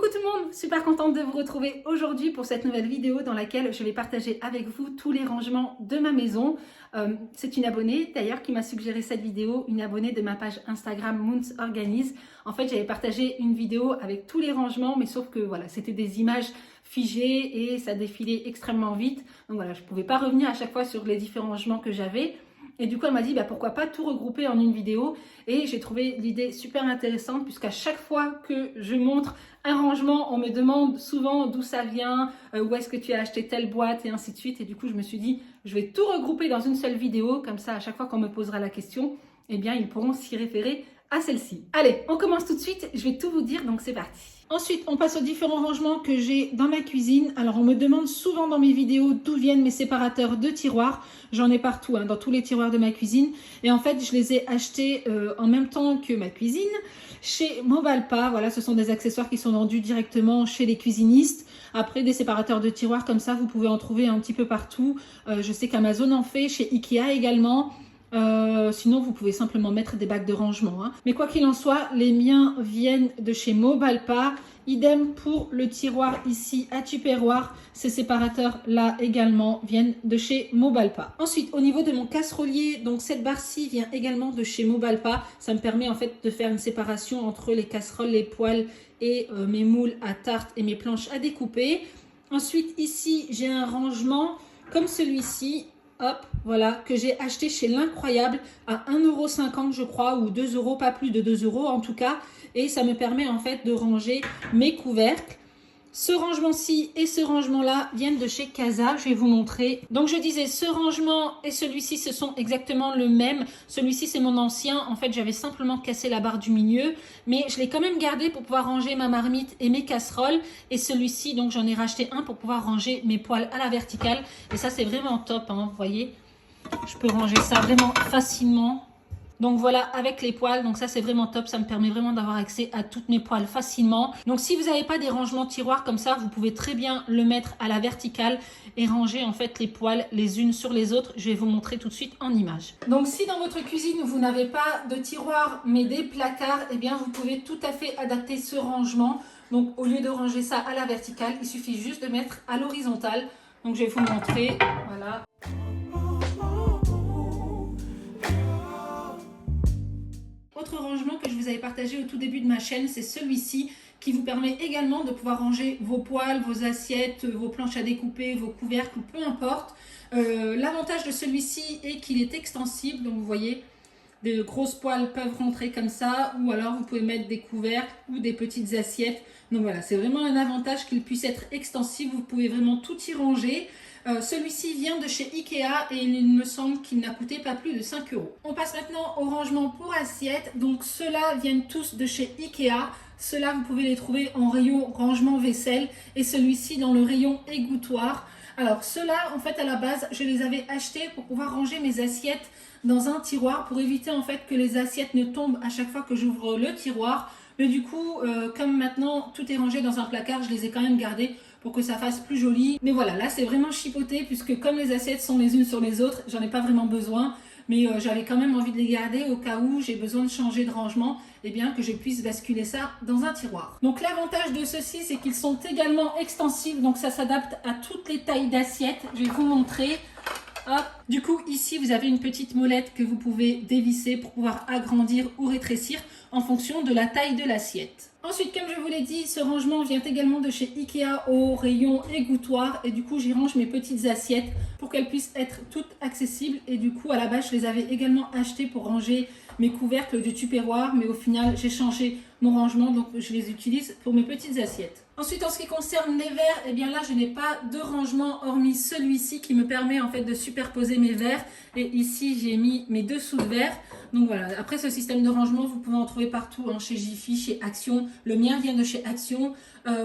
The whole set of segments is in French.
Coucou tout le monde, super contente de vous retrouver aujourd'hui pour cette nouvelle vidéo dans laquelle je vais partager avec vous tous les rangements de ma maison. C'est une abonnée d'ailleurs qui m'a suggéré cette vidéo, une abonnée de ma page Instagram Moons Organise. En fait, j'avais partagé une vidéo avec tous les rangements, mais sauf que voilà, c'était des images figées et ça défilait extrêmement vite. Donc voilà, je ne pouvais pas revenir à chaque fois sur les différents rangements que j'avais. Et du coup, elle m'a dit, pourquoi pas tout regrouper en une vidéo. Et j'ai trouvé l'idée super intéressante puisqu'à chaque fois que je montre un rangement, on me demande souvent d'où ça vient, où est-ce que tu as acheté telle boîte et ainsi de suite. Et du coup, je me suis dit, je vais tout regrouper dans une seule vidéo. Comme ça, à chaque fois qu'on me posera la question, eh bien, ils pourront s'y référer à celle-ci. Allez, on commence tout de suite. Je vais tout vous dire, donc c'est parti. Ensuite, on passe aux différents rangements que j'ai dans ma cuisine. Alors, on me demande souvent dans mes vidéos d'où viennent mes séparateurs de tiroirs. J'en ai partout, dans tous les tiroirs de ma cuisine. Et en fait, je les ai achetés en même temps que ma cuisine chez Mobalpa. Voilà, ce sont des accessoires qui sont vendus directement chez les cuisinistes. Après, des séparateurs de tiroirs comme ça, vous pouvez en trouver un petit peu partout. Je sais qu'Amazon en fait, chez Ikea également. Sinon vous pouvez simplement mettre des bacs de rangement, mais quoi qu'il en soit, les miens viennent de chez Mobalpa. Idem pour le tiroir ici à Tupperware, ces séparateurs là également viennent de chez Mobalpa. Ensuite, au niveau de mon casserolier, donc cette barre-ci vient également de chez Mobalpa. Ça me permet en fait de faire une séparation entre les casseroles, les poêles et mes moules à tarte et mes planches à découper. Ensuite ici j'ai un rangement comme celui-ci. Hop, voilà, que j'ai acheté chez L'Incroyable à 1,50 € je crois, ou 2 €, pas plus de 2 € en tout cas. Et ça me permet en fait de ranger mes couvercles. Ce rangement-ci et ce rangement-là viennent de chez Casa, je vais vous montrer. Donc je disais, ce rangement et celui-ci, ce sont exactement le même. Celui-ci, c'est mon ancien. En fait, j'avais simplement cassé la barre du milieu, mais je l'ai quand même gardé pour pouvoir ranger ma marmite et mes casseroles. Et celui-ci, donc j'en ai racheté un pour pouvoir ranger mes poêles à la verticale. Et ça, c'est vraiment top, vous voyez. Je peux ranger ça vraiment facilement. Donc voilà, avec les poêles, donc ça c'est vraiment top, ça me permet vraiment d'avoir accès à toutes mes poêles facilement. Donc si vous n'avez pas des rangements tiroirs comme ça, vous pouvez très bien le mettre à la verticale et ranger en fait les poêles les unes sur les autres. Je vais vous montrer tout de suite en image. Donc si dans votre cuisine vous n'avez pas de tiroirs mais des placards, eh bien vous pouvez tout à fait adapter ce rangement. Donc au lieu de ranger ça à la verticale, il suffit juste de mettre à l'horizontale. Donc je vais vous montrer, voilà. Autre rangement que je vous avais partagé au tout début de ma chaîne, c'est celui-ci qui vous permet également de pouvoir ranger vos poêles, vos assiettes, vos planches à découper, vos couvercles, peu importe. L'avantage de celui-ci est qu'il est extensible, donc vous voyez, des grosses poêles peuvent rentrer comme ça, ou alors vous pouvez mettre des couvercles ou des petites assiettes. Donc voilà, c'est vraiment un avantage qu'il puisse être extensible, vous pouvez vraiment tout y ranger. Celui-ci vient de chez Ikea et il me semble qu'il n'a coûté pas plus de 5 €. On passe maintenant au rangement pour assiettes. Donc ceux-là viennent tous de chez Ikea. Ceux-là, vous pouvez les trouver en rayon rangement vaisselle et celui-ci dans le rayon égouttoir. Alors ceux-là, en fait, à la base, je les avais achetés pour pouvoir ranger mes assiettes dans un tiroir pour éviter en fait que les assiettes ne tombent à chaque fois que j'ouvre le tiroir. Mais du coup, comme maintenant tout est rangé dans un placard, je les ai quand même gardés pour que ça fasse plus joli. Mais voilà, là c'est vraiment chipoté puisque comme les assiettes sont les unes sur les autres, j'en ai pas vraiment besoin. Mais j'avais quand même envie de les garder au cas où j'ai besoin de changer de rangement, et bien que je puisse basculer ça dans un tiroir. Donc l'avantage de ceux-ci, c'est qu'ils sont également extensibles, donc ça s'adapte à toutes les tailles d'assiettes. Je vais vous montrer. Hop. Du coup, ici, vous avez une petite molette que vous pouvez dévisser pour pouvoir agrandir ou rétrécir en fonction de la taille de l'assiette. Ensuite, comme je vous l'ai dit, ce rangement vient également de chez Ikea au rayon égouttoir et du coup, j'y range mes petites assiettes pour qu'elles puissent être toutes accessibles et du coup, à la base, je les avais également achetées pour ranger mes couvercles de Tupperware, mais au final, j'ai changé mon rangement, donc je les utilise pour mes petites assiettes. Ensuite, en ce qui concerne les verres, eh bien là, je n'ai pas de rangement hormis celui-ci qui me permet en fait de superposer mes verres. Et ici, j'ai mis mes dessous de verre. Donc voilà, après ce système de rangement, vous pouvez en trouver partout, chez Jiffy, chez Action. Le mien vient de chez Action.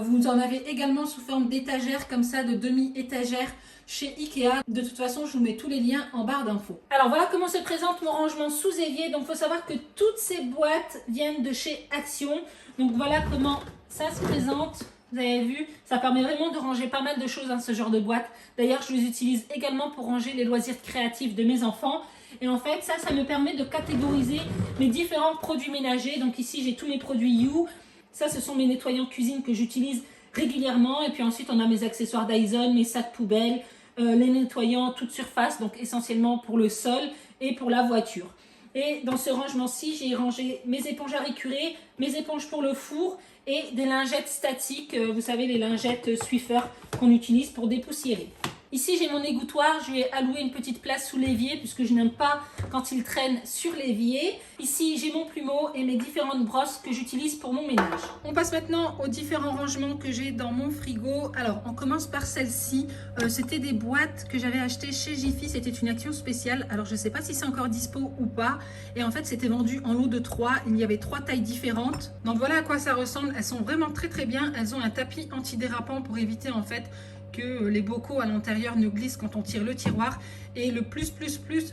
Vous en avez également sous forme d'étagère, comme ça, de demi-étagère chez Ikea. De toute façon, je vous mets tous les liens en barre d'infos. Alors voilà comment se présente mon rangement sous évier. Donc il faut savoir que toutes ces boîtes viennent de chez Action. Donc voilà comment ça se présente. Vous avez vu, ça permet vraiment de ranger pas mal de choses dans ce genre de boîte. D'ailleurs, je les utilise également pour ranger les loisirs créatifs de mes enfants. Et en fait, ça me permet de catégoriser mes différents produits ménagers. Donc ici, j'ai tous mes produits You. Ça, ce sont mes nettoyants cuisine que j'utilise régulièrement. Et puis ensuite, on a mes accessoires Dyson, mes sacs poubelles, les nettoyants toute surface, donc essentiellement pour le sol et pour la voiture. Et dans ce rangement-ci, j'ai rangé mes éponges à récurer, mes éponges pour le four et des lingettes statiques, vous savez, les lingettes Swiffer qu'on utilise pour dépoussiérer. Ici, j'ai mon égouttoir. Je lui ai alloué une petite place sous l'évier puisque je n'aime pas quand il traîne sur l'évier. Ici, j'ai mon plumeau et mes différentes brosses que j'utilise pour mon ménage. On passe maintenant aux différents rangements que j'ai dans mon frigo. Alors, on commence par celle-ci. C'était des boîtes que j'avais achetées chez Jiffy. C'était une action spéciale. Alors, je ne sais pas si c'est encore dispo ou pas. Et en fait, c'était vendu en lot de 3. Il y avait 3 tailles différentes. Donc, voilà à quoi ça ressemble. Elles sont vraiment très très bien. Elles ont un tapis antidérapant pour éviter en fait que les bocaux à l'intérieur ne glissent quand on tire le tiroir. Et le plus,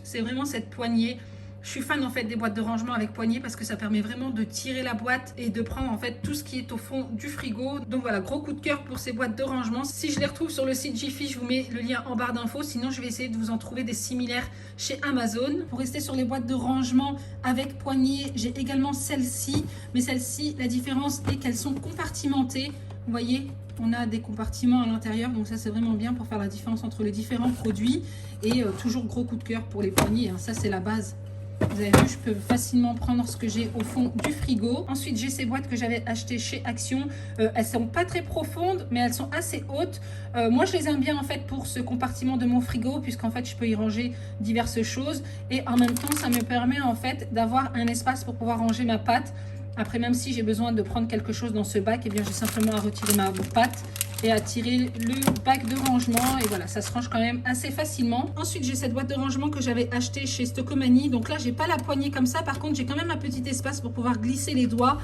c'est vraiment cette poignée. Je suis fan en fait des boîtes de rangement avec poignée parce que ça permet vraiment de tirer la boîte et de prendre en fait tout ce qui est au fond du frigo. Donc voilà, gros coup de cœur pour ces boîtes de rangement. Si je les retrouve sur le site Jiffy, je vous mets le lien en barre d'infos. Sinon, je vais essayer de vous en trouver des similaires chez Amazon. Pour rester sur les boîtes de rangement avec poignée, j'ai également celle-ci. Mais celle-ci, la différence est qu'elles sont compartimentées. Vous voyez, on a des compartiments à l'intérieur, donc ça c'est vraiment bien pour faire la différence entre les différents produits. Et toujours gros coup de cœur pour les poignées, hein. Ça c'est la base. Vous avez vu, je peux facilement prendre ce que j'ai au fond du frigo. Ensuite, j'ai ces boîtes que j'avais achetées chez Action. Elles sont pas très profondes, mais elles sont assez hautes. Moi, je les aime bien en fait pour ce compartiment de mon frigo, puisqu'en fait, je peux y ranger diverses choses. Et en même temps, ça me permet en fait d'avoir un espace pour pouvoir ranger ma pâte. Après, même si j'ai besoin de prendre quelque chose dans ce bac, eh bien, j'ai simplement à retirer ma pâte et à tirer le bac de rangement. Et voilà, ça se range quand même assez facilement. Ensuite, j'ai cette boîte de rangement que j'avais achetée chez Stocomanie. Donc là, j'ai pas la poignée comme ça. Par contre, j'ai quand même un petit espace pour pouvoir glisser les doigts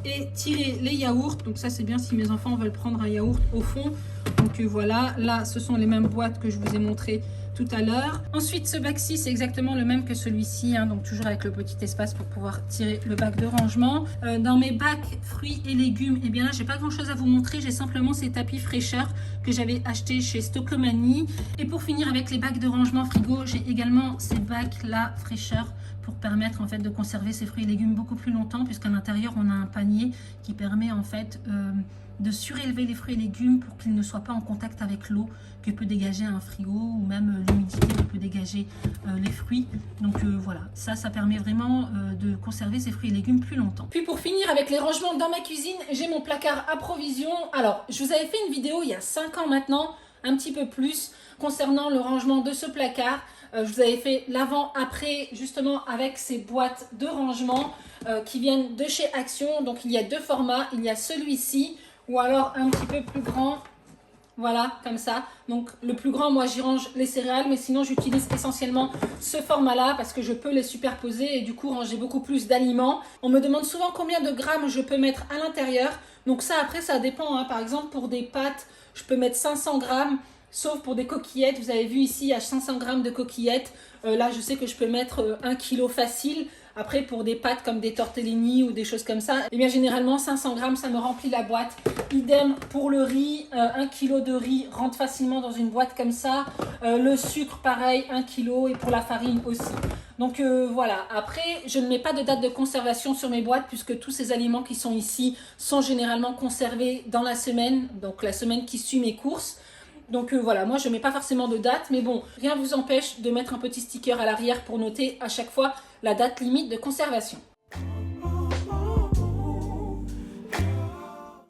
et tirer les yaourts. Donc ça, c'est bien si mes enfants veulent prendre un yaourt au fond. Donc voilà, là, ce sont les mêmes boîtes que je vous ai montrées tout à l'heure. Ensuite, ce bac-ci, c'est exactement le même que celui-ci, hein, donc toujours avec le petit espace pour pouvoir tirer le bac de rangement. Dans mes bacs fruits et légumes, eh bien là, j'ai pas grand-chose à vous montrer. J'ai simplement ces tapis fraîcheurs que j'avais achetés chez Stocomanie. Et pour finir avec les bacs de rangement frigo, j'ai également ces bacs-là fraîcheurs pour permettre en fait de conserver ces fruits et légumes beaucoup plus longtemps, puisqu'à l'intérieur, on a un panier qui permet en fait de surélever les fruits et légumes pour qu'ils ne soient pas en contact avec l'eau que peut dégager un frigo ou même l'humidité que peut dégager les fruits. Donc voilà, ça permet vraiment de conserver ces fruits et légumes plus longtemps. Puis pour finir avec les rangements dans ma cuisine, j'ai mon placard à provisions. Alors, je vous avais fait une vidéo il y a 5 ans maintenant, un petit peu plus, concernant le rangement de ce placard. Je vous avais fait l'avant-après justement avec ces boîtes de rangement qui viennent de chez Action. Donc il y a 2 formats, il y a celui-ci ou alors un petit peu plus grand, voilà, comme ça. Donc le plus grand, moi j'y range les céréales, mais sinon j'utilise essentiellement ce format-là parce que je peux les superposer et du coup ranger beaucoup plus d'aliments. On me demande souvent combien de grammes je peux mettre à l'intérieur. Donc ça après ça dépend, hein. Par exemple pour des pâtes, je peux mettre 500 grammes. Sauf pour des coquillettes, vous avez vu ici, il y a 500 grammes de coquillettes. Là, je sais que je peux mettre 1 kg facile. Après, pour des pâtes comme des tortellini ou des choses comme ça, eh bien, généralement, 500 grammes, ça me remplit la boîte. Idem pour le riz, 1 kg de riz rentre facilement dans une boîte comme ça. Le sucre, pareil, 1 kg et pour la farine aussi. Donc voilà, après, je ne mets pas de date de conservation sur mes boîtes puisque tous ces aliments qui sont ici sont généralement conservés dans la semaine, donc la semaine qui suit mes courses. Donc voilà, moi je ne mets pas forcément de date, mais bon, rien ne vous empêche de mettre un petit sticker à l'arrière pour noter à chaque fois la date limite de conservation.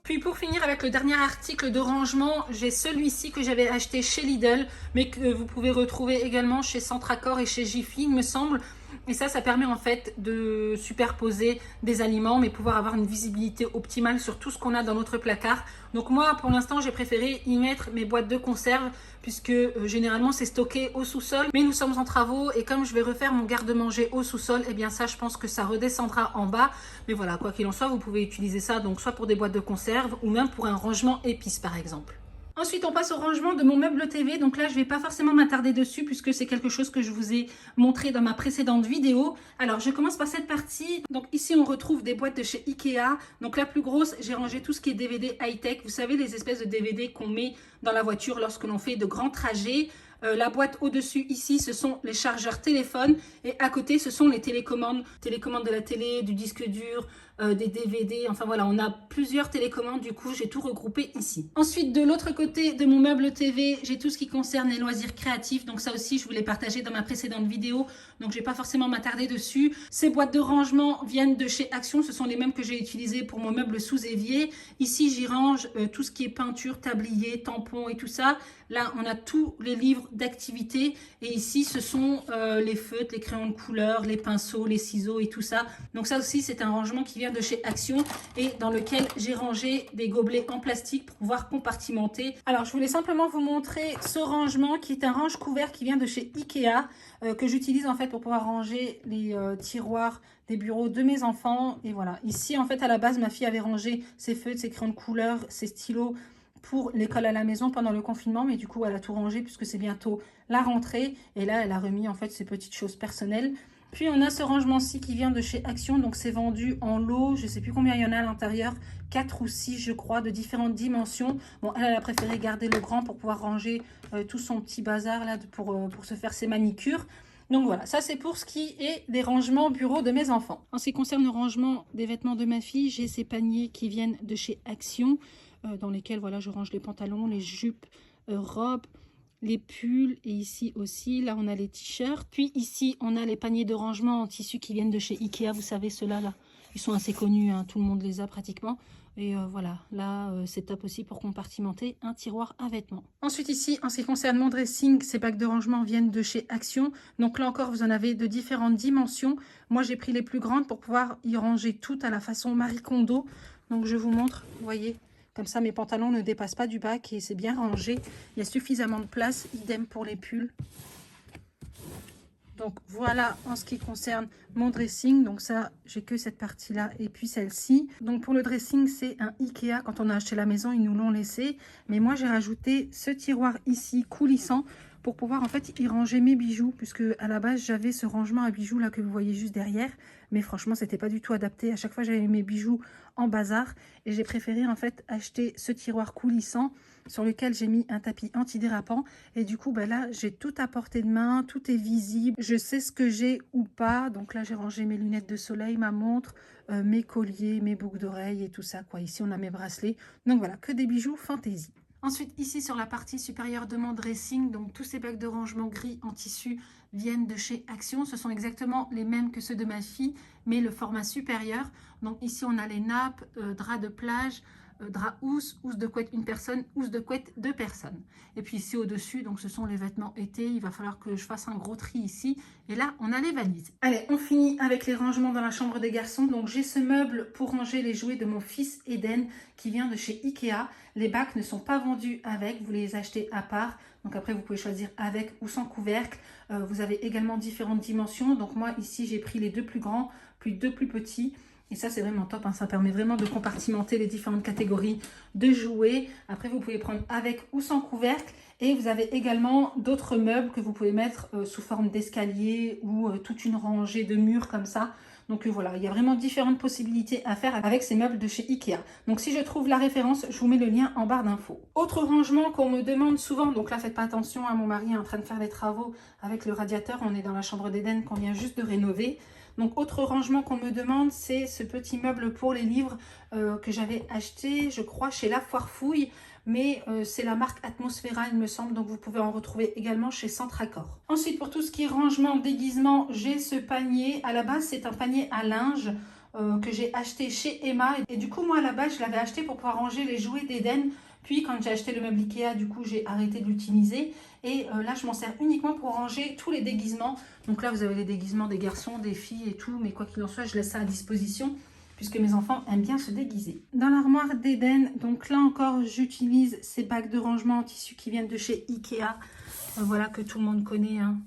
Puis pour finir avec le dernier article de rangement, j'ai celui-ci que j'avais acheté chez Lidl, mais que vous pouvez retrouver également chez Centracor et chez Jiffy, il me semble. Et ça permet en fait de superposer des aliments, mais pouvoir avoir une visibilité optimale sur tout ce qu'on a dans notre placard. Donc moi, pour l'instant, j'ai préféré y mettre mes boîtes de conserve, puisque généralement, c'est stocké au sous-sol. Mais nous sommes en travaux, et comme je vais refaire mon garde-manger au sous-sol, eh bien ça, je pense que ça redescendra en bas. Mais voilà, quoi qu'il en soit, vous pouvez utiliser ça, donc soit pour des boîtes de conserve, ou même pour un rangement épices, par exemple. Ensuite, on passe au rangement de mon meuble TV. Donc là, je ne vais pas forcément m'attarder dessus puisque c'est quelque chose que je vous ai montré dans ma précédente vidéo. Alors, je commence par cette partie. Donc ici, on retrouve des boîtes de chez Ikea. Donc la plus grosse, j'ai rangé tout ce qui est DVD high-tech. Vous savez, les espèces de DVD qu'on met dans la voiture lorsque l'on fait de grands trajets. La boîte au-dessus ici, ce sont les chargeurs téléphone et à côté, ce sont les télécommandes. Télécommande de la télé, du disque dur, des DVD, enfin voilà, on a plusieurs télécommandes, du coup j'ai tout regroupé ici. Ensuite, de l'autre côté de mon meuble TV, j'ai tout ce qui concerne les loisirs créatifs, donc ça aussi je vous l'ai partagé dans ma précédente vidéo, donc je vais pas forcément m'attarder dessus. Ces boîtes de rangement viennent de chez Action, ce sont les mêmes que j'ai utilisées pour mon meuble sous évier. Ici j'y range tout ce qui est peinture, tablier, tampons et tout ça. Là, on a tous les livres d'activité et ici, ce sont les feutres, les crayons de couleur, les pinceaux, les ciseaux et tout ça. Donc ça aussi, c'est un rangement qui vient de chez Action et dans lequel j'ai rangé des gobelets en plastique pour pouvoir compartimenter. Alors, je voulais simplement vous montrer ce rangement qui est un range-couvert qui vient de chez Ikea que j'utilise en fait pour pouvoir ranger les tiroirs des bureaux de mes enfants. Et voilà, ici, en fait, à la base, ma fille avait rangé ses feutres, ses crayons de couleur, ses stylos, pour l'école à la maison pendant le confinement, mais du coup elle a tout rangé puisque c'est bientôt la rentrée et là elle a remis en fait ses petites choses personnelles. Puis on a ce rangement-ci qui vient de chez Action, donc c'est vendu en lot, je sais plus combien il y en a à l'intérieur, 4 ou 6 je crois, de différentes dimensions. Bon, elle a préféré garder le grand pour pouvoir ranger tout son petit bazar là pour se faire ses manicures. Donc voilà, ça c'est pour ce qui est des rangements bureau de mes enfants. En ce qui concerne le rangement des vêtements de ma fille, j'ai ces paniers qui viennent de chez Action, dans lesquels voilà, je range les pantalons, les jupes, robes, les pulls et ici aussi, là on a les t-shirts. Puis ici on a les paniers de rangement en tissu qui viennent de chez Ikea, vous savez ceux-là là, ils sont assez connus, hein, tout le monde les a pratiquement. Et voilà, là c'est top aussi pour compartimenter un tiroir à vêtements. Ensuite ici, en ce qui concerne mon dressing, ces bacs de rangement viennent de chez Action. Donc là encore, vous en avez de différentes dimensions. Moi j'ai pris les plus grandes pour pouvoir y ranger tout à la façon Marie Kondo. Donc je vous montre, vous voyez. Comme ça, mes pantalons ne dépassent pas du bac et c'est bien rangé. Il y a suffisamment de place. Idem pour les pulls. Donc, voilà en ce qui concerne mon dressing. Donc ça, j'ai que cette partie-là et puis celle-ci. Donc, pour le dressing, c'est un Ikea. Quand on a acheté la maison, ils nous l'ont laissé. Mais moi, j'ai rajouté ce tiroir ici, coulissant, pour pouvoir en fait y ranger mes bijoux. Puisque à la base, j'avais ce rangement à bijoux là que vous voyez juste derrière. Mais franchement, c'était pas du tout adapté. À chaque fois, j'avais mes bijoux en bazar. Et j'ai préféré en fait acheter ce tiroir coulissant sur lequel j'ai mis un tapis antidérapant. Et du coup, ben là, j'ai tout à portée de main. Tout est visible. Je sais ce que j'ai ou pas. Donc là, j'ai rangé mes lunettes de soleil, ma montre, mes colliers, mes boucles d'oreilles et tout ça, quoi. Ici, on a mes bracelets. Donc voilà, que des bijoux fantaisie. Ensuite, ici sur la partie supérieure de mon dressing, donc tous ces bacs de rangement gris en tissu viennent de chez Action. Ce sont exactement les mêmes que ceux de ma fille, mais le format supérieur. Donc ici, on a les nappes, draps de plage, drap housse, housse de couette une personne, housse de couette deux personnes. Et puis ici au-dessus, donc ce sont les vêtements été. Il va falloir que je fasse un gros tri ici. Et là, on a les valises. Allez, on finit avec les rangements dans la chambre des garçons. Donc j'ai ce meuble pour ranger les jouets de mon fils Eden qui vient de chez Ikea. Les bacs ne sont pas vendus avec, vous les achetez à part. Donc après, vous pouvez choisir avec ou sans couvercle. Vous avez également différentes dimensions. Donc moi, ici, j'ai pris les deux plus grands, puis deux plus petits. Et ça, c'est vraiment top, hein. Ça permet vraiment de compartimenter les différentes catégories de jouets. Après, vous pouvez prendre avec ou sans couvercle. Et vous avez également d'autres meubles que vous pouvez mettre sous forme d'escalier ou toute une rangée de murs comme ça. Donc voilà, il y a vraiment différentes possibilités à faire avec ces meubles de chez Ikea. Donc si je trouve la référence, je vous mets le lien en barre d'infos. Autre rangement qu'on me demande souvent, donc là faites pas attention, hein, mon mari est en train de faire des travaux avec le radiateur. On est dans la chambre d'Eden qu'on vient juste de rénover. Donc autre rangement qu'on me demande, c'est ce petit meuble pour les livres que j'avais acheté, je crois, chez La Foire Fouille. Mais c'est la marque Atmosphera, il me semble, donc vous pouvez en retrouver également chez Centracor. Ensuite, pour tout ce qui est rangement, déguisement, j'ai ce panier. À la base, c'est un panier à linge que j'ai acheté chez Emma. Et du coup, moi, à la base, je l'avais acheté pour pouvoir ranger les jouets d'Eden. Puis, quand j'ai acheté le meuble Ikea, du coup, j'ai arrêté de l'utiliser. Et là, je m'en sers uniquement pour ranger tous les déguisements. Donc là, vous avez les déguisements des garçons, des filles et tout. Mais quoi qu'il en soit, je laisse ça à disposition, puisque mes enfants aiment bien se déguiser. Dans l'armoire d'Eden, donc là encore, j'utilise ces bacs de rangement en tissu qui viennent de chez Ikea. Voilà, que tout le monde connaît, hein.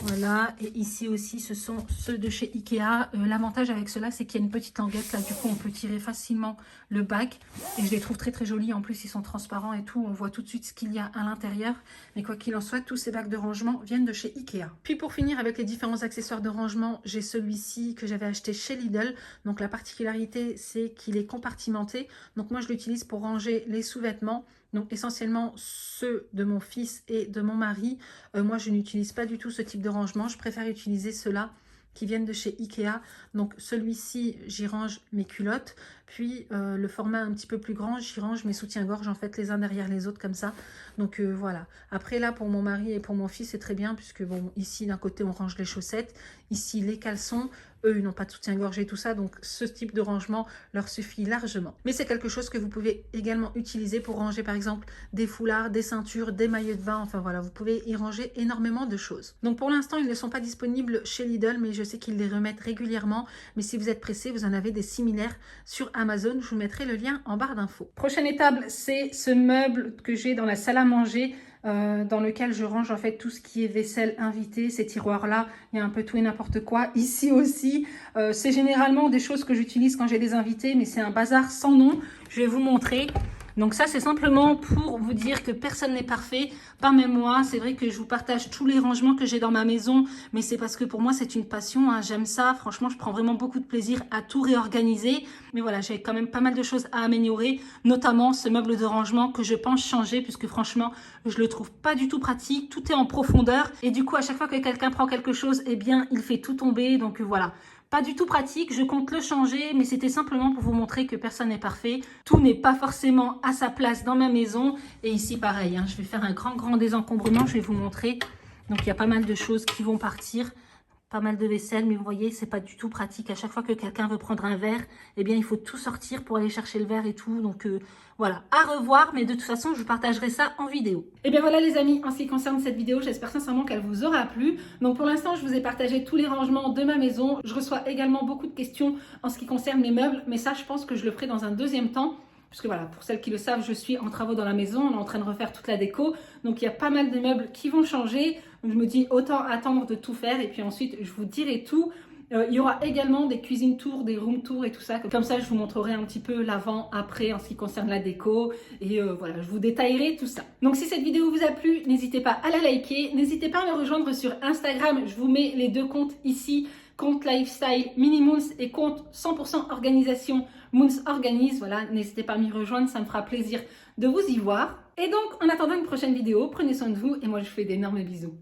Voilà, et ici aussi, ce sont ceux de chez Ikea. L'avantage avec ceux-là, c'est qu'il y a une petite languette. Là, du coup, on peut tirer facilement le bac. Et je les trouve très, très jolis. En plus, ils sont transparents et tout. On voit tout de suite ce qu'il y a à l'intérieur. Mais quoi qu'il en soit, tous ces bacs de rangement viennent de chez Ikea. Puis, pour finir avec les différents accessoires de rangement, j'ai celui-ci que j'avais acheté chez Lidl. Donc, la particularité, c'est qu'il est compartimenté. Donc, moi, je l'utilise pour ranger les sous-vêtements. Donc essentiellement ceux de mon fils et de mon mari. Moi je n'utilise pas du tout ce type de rangement, je préfère utiliser ceux-là qui viennent de chez Ikea. Donc celui-ci, j'y range mes culottes. Puis le format un petit peu plus grand, j'y range mes soutiens-gorge en fait les uns derrière les autres comme ça. Donc voilà. Après là pour mon mari et pour mon fils c'est très bien puisque bon ici d'un côté on range les chaussettes, ici les caleçons. Eux, ils n'ont pas de soutien-gorge et tout ça, donc ce type de rangement leur suffit largement. Mais c'est quelque chose que vous pouvez également utiliser pour ranger par exemple des foulards, des ceintures, des maillots de bain. Enfin voilà, vous pouvez y ranger énormément de choses. Donc pour l'instant, ils ne sont pas disponibles chez Lidl, mais je sais qu'ils les remettent régulièrement. Mais si vous êtes pressé, vous en avez des similaires sur Amazon. Je vous mettrai le lien en barre d'infos. Prochaine étape, c'est ce meuble que j'ai dans la salle à manger. Dans lequel je range en fait tout ce qui est vaisselle invitée, ces tiroirs là, il y a un peu tout et n'importe quoi, ici aussi, c'est généralement des choses que j'utilise quand j'ai des invités, mais c'est un bazar sans nom, je vais vous montrer. Donc ça c'est simplement pour vous dire que personne n'est parfait, pas même moi. C'est vrai que je vous partage tous les rangements que j'ai dans ma maison, mais c'est parce que pour moi c'est une passion, hein. J'aime ça, franchement je prends vraiment beaucoup de plaisir à tout réorganiser. Mais voilà, j'ai quand même pas mal de choses à améliorer, notamment ce meuble de rangement que je pense changer puisque franchement je le trouve pas du tout pratique, tout est en profondeur et du coup à chaque fois que quelqu'un prend quelque chose, eh bien il fait tout tomber, donc voilà. Pas du tout pratique, je compte le changer, mais c'était simplement pour vous montrer que personne n'est parfait. Tout n'est pas forcément à sa place dans ma maison. Et ici, pareil, hein, je vais faire un grand désencombrement, je vais vous montrer. Donc, il y a pas mal de choses qui vont partir. Pas mal de vaisselle, mais vous voyez, c'est pas du tout pratique. À chaque fois que quelqu'un veut prendre un verre, eh bien, il faut tout sortir pour aller chercher le verre et tout. Donc, voilà, à revoir. Mais de toute façon, je vous partagerai ça en vidéo. Et bien voilà les amis, en ce qui concerne cette vidéo, j'espère sincèrement qu'elle vous aura plu. Donc pour l'instant, je vous ai partagé tous les rangements de ma maison. Je reçois également beaucoup de questions en ce qui concerne mes meubles. Mais ça, je pense que je le ferai dans un deuxième temps. Parce que voilà, pour celles qui le savent, je suis en travaux dans la maison, on est en train de refaire toute la déco. Donc il y a pas mal de meubles qui vont changer. Donc je me dis autant attendre de tout faire et puis ensuite je vous dirai tout. Il y aura également des cuisine tours, des room tours et tout ça. Comme ça, je vous montrerai un petit peu l'avant, après en ce qui concerne la déco. Et voilà, je vous détaillerai tout ça. Donc si cette vidéo vous a plu, n'hésitez pas à la liker. N'hésitez pas à me rejoindre sur Instagram. Je vous mets les deux comptes ici. Compte Lifestyle Mini Moons et compte 100% organisation Moons Organise. Voilà, n'hésitez pas à m'y rejoindre, ça me fera plaisir de vous y voir. Et donc, en attendant une prochaine vidéo, prenez soin de vous et moi je vous fais d'énormes bisous.